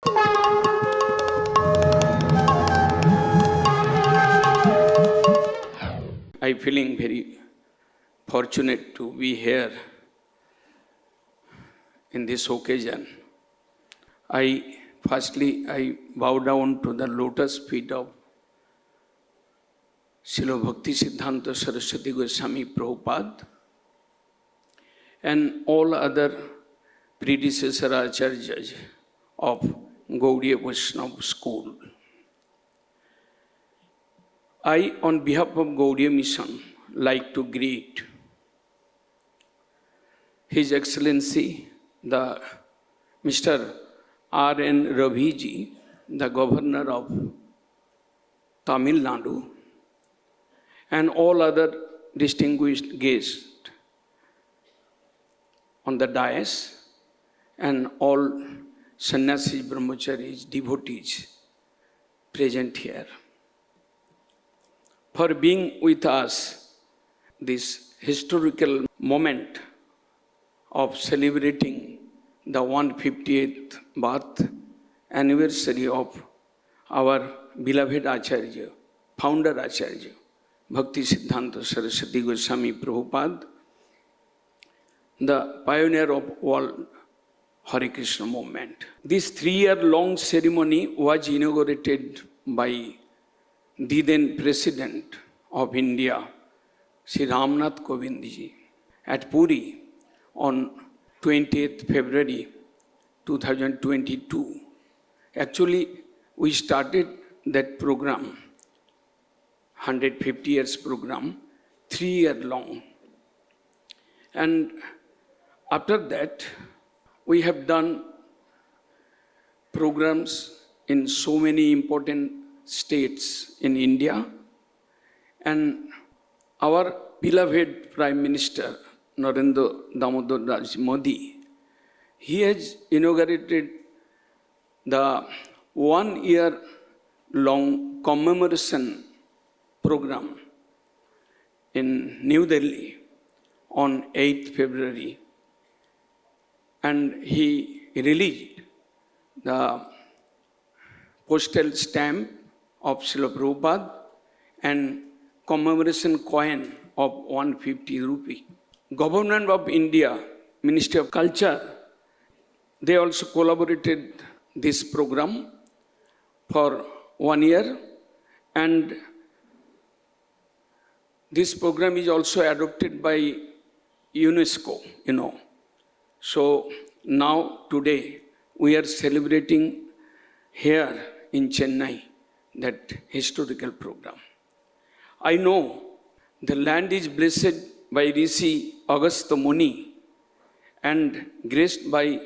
I feeling very fortunate to be here in this occasion. I bow down to the lotus feet of Srila Bhakti Siddhanta Saraswati Goswami Prabhupada and all other predecessor acharyas of Gaudiya Vaishnava school. I, on behalf of Gaudiya Mission, like to greet His Excellency, the Mr. R.N. Ravi ji, the Governor of Tamil Nadu, and all other distinguished guests on the dais, and all sannyasis, brahmacharis, devotees present here, for being with us this historical moment of celebrating the 158th birth anniversary of our beloved Acharya, founder Acharya, Bhakti Siddhanta Saraswati Goswami Prabhupada, the pioneer of all Hare Krishna movement. This 3-year-long ceremony was inaugurated by the then President of India, Sri Ramnath Kovind ji, at Puri on 20th February 2022. Actually, we started that program, 150 years program, 3-year-long. And after that, we have done programs in so many important states in India. And our beloved Prime Minister, Narendra Damodar Raj Modi, he has inaugurated the 1-year-long commemoration program in New Delhi on 8th February. And he released the postal stamp of Srila Prabhupada and commemoration coin of 150 rupee. Government of India, Ministry of Culture, they also collaborated this program for 1 year, and this program is also adopted by UNESCO, So now today we are celebrating here in Chennai that historical program. I know the land is blessed by Rishi Agastya Muni and graced by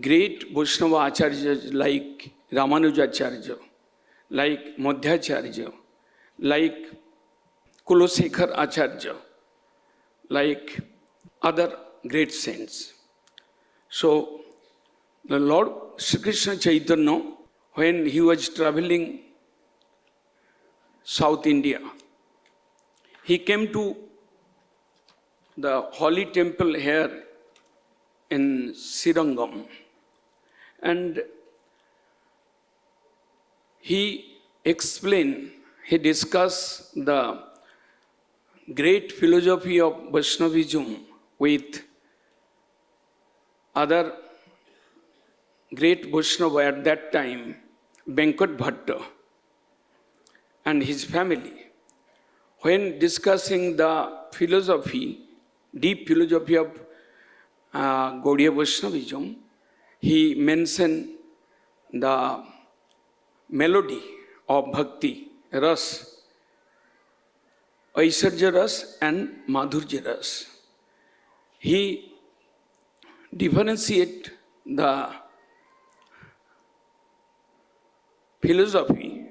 great Vaishnava Acharyas like Ramanujacharya, like Madhyacharya, like Kulosekhar Acharya, like other great saints. So the Lord Sri Krishna Chaitanya, when he was traveling South India, he came to the holy temple here in Srirangam, and he discussed the great philosophy of Vaishnavism with other great Vaishnava at that time, Venkat Bhatta and his family. When discussing the philosophy, deep philosophy of Gaudiya Vaishnavism, he mentioned the melody of bhakti, ras, Aishwarya ras and Madhurya ras. He differentiated the philosophy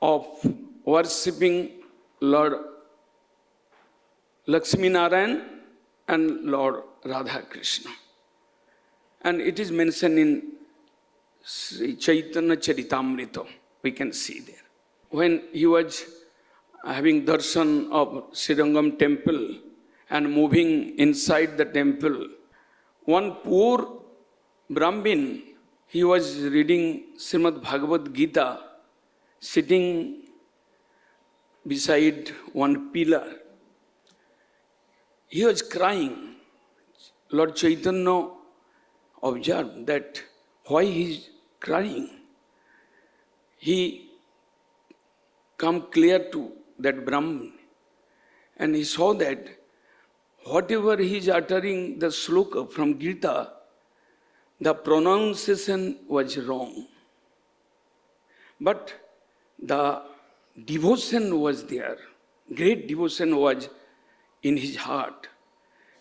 of worshipping Lord Lakshmi Narayan and Lord Radha Krishna. And it is mentioned in Sri Chaitanya Charitamrita, we can see there. When he was having darshan of Srirangam temple and moving inside the temple, one poor Brahmin, he was reading Srimad Bhagavad Gita, sitting beside one pillar. He was crying. Lord Chaitanya observed that why he is crying. He come clear to that Brahman and he saw that whatever he is uttering the sloka from Gita, the pronunciation was wrong. But the devotion was there. Great devotion was in his heart.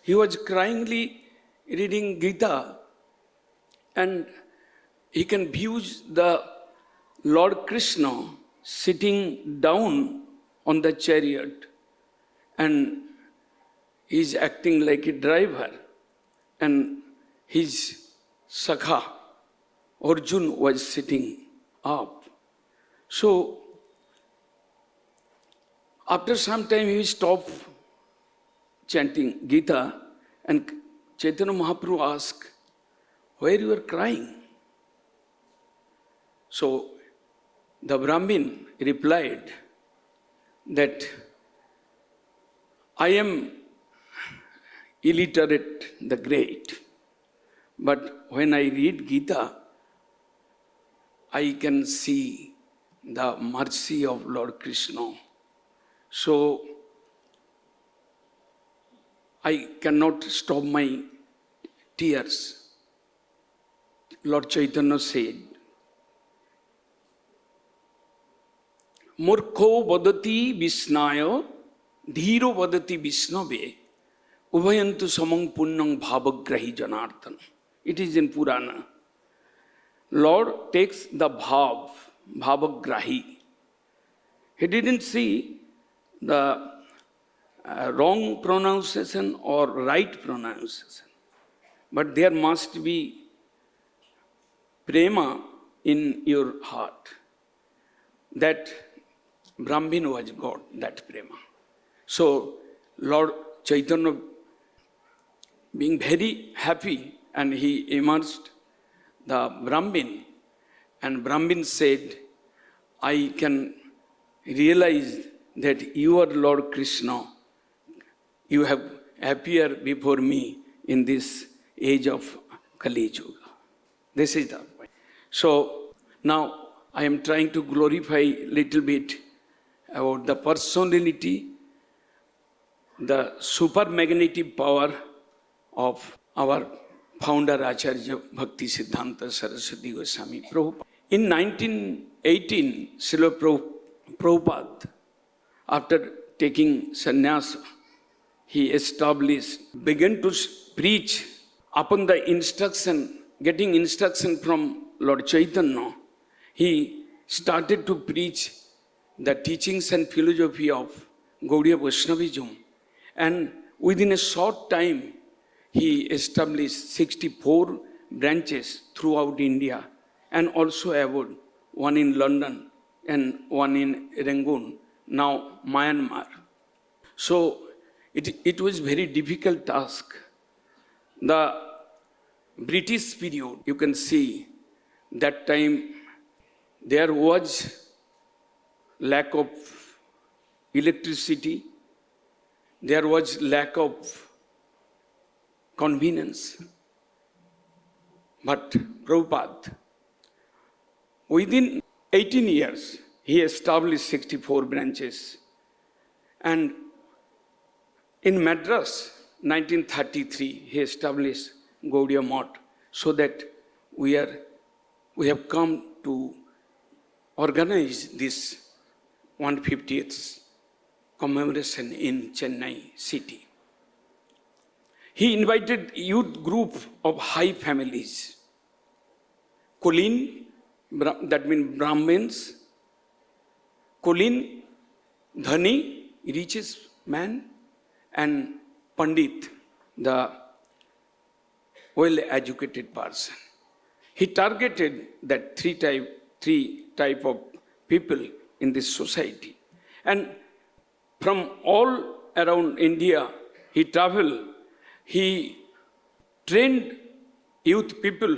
He was cryingly reading Gita and he can view the Lord Krishna sitting down on the chariot and he is acting like a driver and his Sakha Arjun was sitting up. So after some time he stopped chanting Gita and Chaitanya Mahaprabhu asked, why you are crying? So the Brahmin replied that I am illiterate, the great, but when I read Gita, I can see the mercy of Lord Krishna. So I cannot stop my tears. Lord Chaitanya said, Murkho vadati visnaya, dhiro vadati visnave, ubhayantu samang punnang bhavagrahi janartan. It is in Purana. Lord takes the bhavagrahi. He didn't see the wrong pronunciation or right pronunciation. But there must be prema in your heart. That Brahmin was God, that prema. So Lord Chaitanya being very happy and he immersed the Brahmin and Brahmin said, I can realize that you are Lord Krishna. You have appeared before me in this age of Kali Yuga. This is the point. So now I am trying to glorify little bit about the personality, the supermagnetic power of our founder Acharya Bhakti Siddhanta Saraswati Goswami Prabhupada. In 1918, Srila Prabhupada, after taking sannyasa, he began to preach upon the instruction, getting instruction from Lord Chaitanya. He started to preach the teachings and philosophy of Gaudiya Vaishnavism. And within a short time, he established 64 branches throughout India and also abroad, one in London and one in Rangoon, now Myanmar. So it was very difficult task. The British period, you can see, that time there was lack of electricity, there was lack of convenience. But Prabhupada, within 18 years, he established 64 branches. And in Madras, 1933, he established Gaudiya Math, so that we have come to organize this 150th commemoration in Chennai city. He invited youth group of high families, Kulin, that means Brahmins, Kulin, Dhani, richest man, and Pandit, the well-educated person. He targeted that three type of people in this society. And from all around India, he traveled. He trained youth people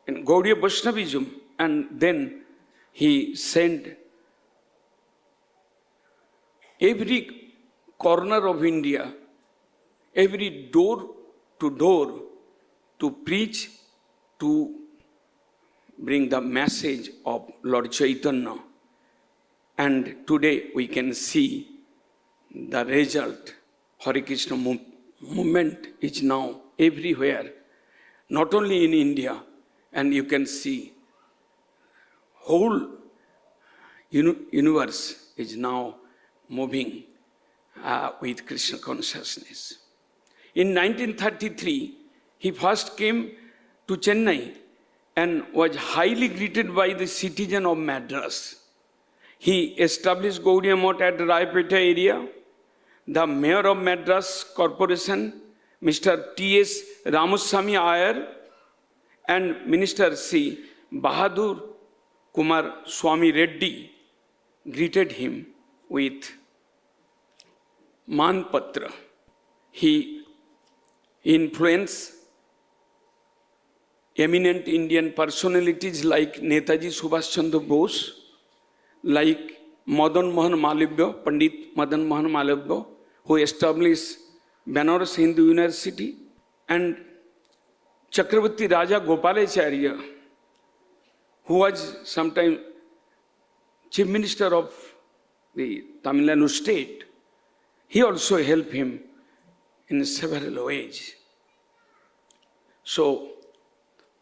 in Gaudiya Vaishnavism, and then he sent every corner of India, every door to door to preach, to bring the message of Lord Chaitanya. And today we can see the result. Hare Krishna movement is now everywhere, not only in India, and you can see whole universe is now moving with Krishna consciousness. In 1933, he first came to Chennai and was highly greeted by the citizen of Madras. He established Gaudiya Math at Raipeta area. The mayor of Madras Corporation, Mr. T.S. Ramaswamy Iyer, and Minister C. Bahadur Kumar Swami Reddy greeted him with Manpatra. He influenced eminent Indian personalities like Netaji Subhash Chandra Bose, like Madan Mohan Malivya, Pandit Madan Mohan Malivya, who established Banaras Hindu University, and Chakravarti Raja Gopalacharya, who was sometime Chief Minister of the Tamil Nadu state. He also helped him in several ways. So,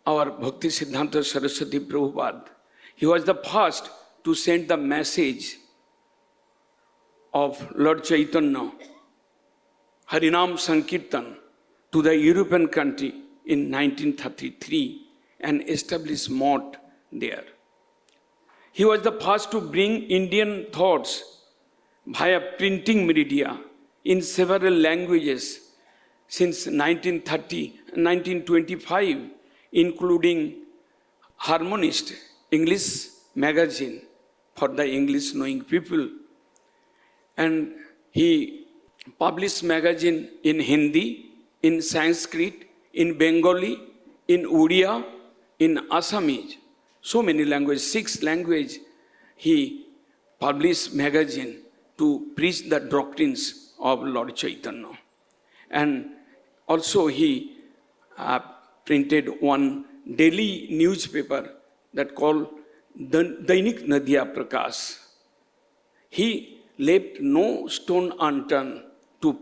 our Bhakti Siddhanta Saraswati Prabhupada, he was the first to send the message of Lord Chaitanya, Harinam Sankirtan, to the European country in 1933 and established Math there. He was the first to bring Indian thoughts via printing media in several languages since 1925, including Harmonist, English magazine for the English knowing people. And he published magazine in Hindi, in Sanskrit, in Bengali, in Odia, in Assamese. So many languages, 6 languages, he published magazine to preach the doctrines of Lord Chaitanya. And also he printed one daily newspaper that called Dainik Nadia Prakash. He left no stone unturned to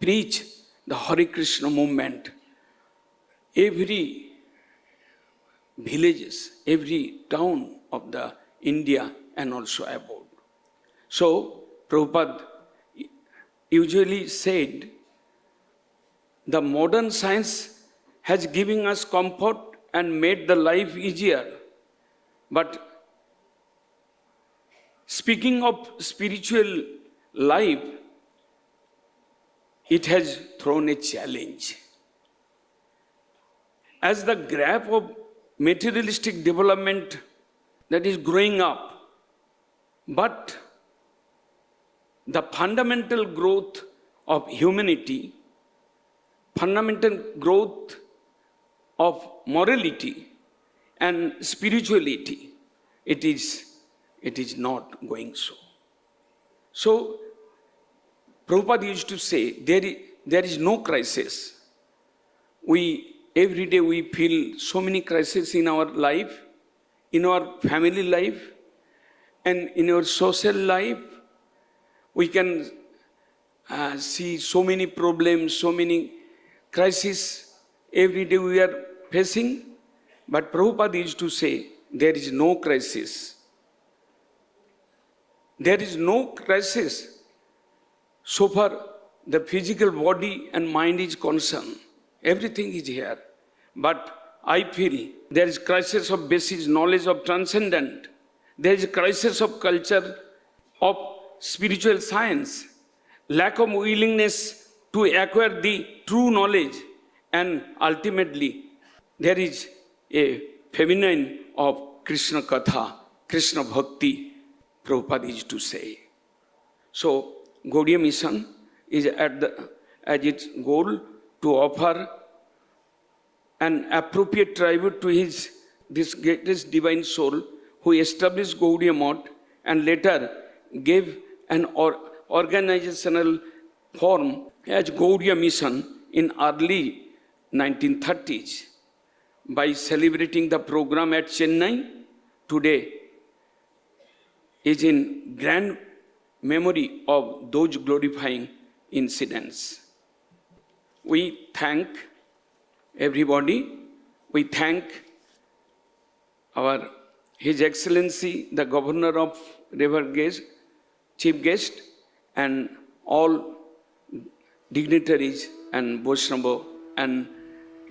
preach the Hare Krishna movement. Every villages, every town of the India and also abroad. So Prabhupada usually said, the modern science has given us comfort and made the life easier. But speaking of spiritual life, it has thrown a challenge. As the graph of materialistic development that is growing up, but the fundamental growth of humanity, fundamental growth of morality and spirituality, it is not going so. So, Prabhupada used to say, there is no crisis. Every day we feel so many crises in our life, in our family life, and in our social life. We can see so many problems, so many crises every day we are facing. But Prabhupada used to say, there is no crisis. There is no crisis so far the physical body and mind is concerned. Everything is here. But I feel there is crisis of basic knowledge of transcendent. There is a crisis of culture of spiritual science. Lack of willingness to acquire the true knowledge. And ultimately, there is a feminine of Krishna Katha, Krishna Bhakti, Prabhupada used to say. So, Gaudiya Mission is as its goal to offer an appropriate tribute to his this greatest divine soul who established Gaudiya Math and later gave an organizational form as Gaudiya Mission in early 1930s. By celebrating the program at Chennai today is in grand memory of those glorifying incidents. We thank everybody. We thank His Excellency, the Governor of River Guest, Chief Guest, and all dignitaries and Vaishnava and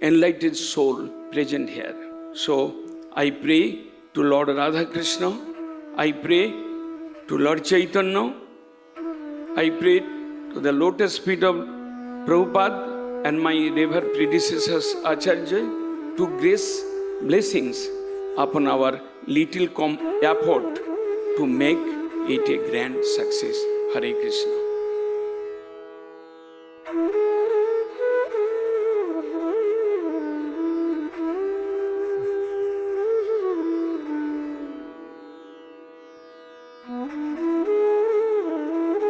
enlightened soul present here. So I pray to Lord Radha Krishna, I pray to Lord Chaitanya, I pray to the lotus feet of Prabhupada and my revered predecessors Acharya to grace blessings upon our little effort to make it a grand success. Hare Krishna.